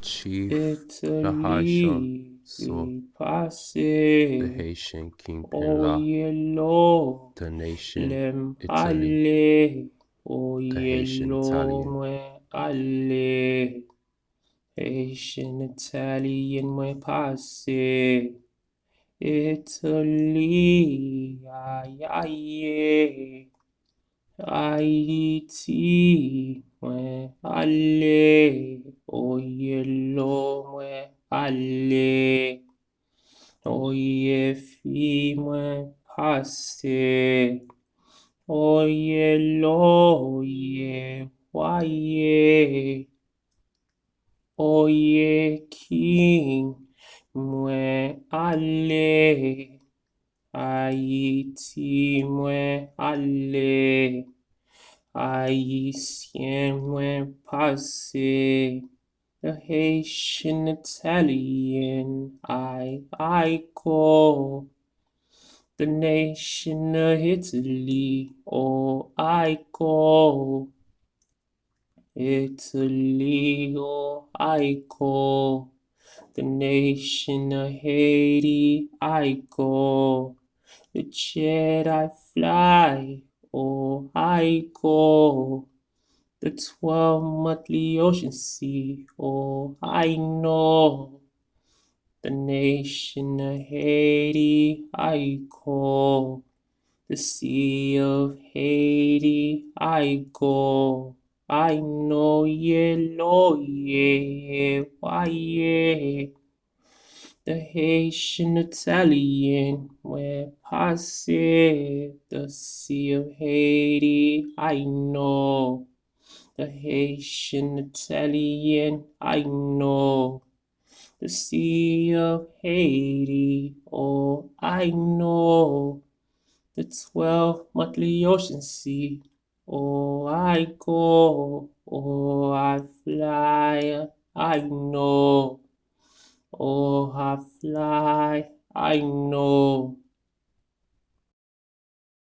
chief, the Haitian, Italy, so the passé, Haitian Kingpin là, oyelo, the nation lem Italy, ale, the Haitian oyelo, Italian, mwen ale, Haitian Italian mwen passé, Italy, aïe aïe, Haiti, mwen ale, oyelo, mwen ale. Oye fi mwen pase, oye lo, oye waye, oye king mwen ale, Haiti mwen ale, Haitien mwen pase. The Haitian Italian, I call the nation of Italy, oh, I call Italy, oh, I call the nation of Haiti, I call the jet I fly, oh, I call the 12 monthly ocean sea, oh, I know. The nation of Haiti I call, the sea of Haiti I go. I know yellow, yeah, why, yeah. The Haitian Italian, where passe, the sea of Haiti I know. The Haitian Italian I know. The Sea of Haiti, oh, I know. The 12 monthly ocean sea, oh, I go, oh, I fly, I know. Oh, I fly, I know.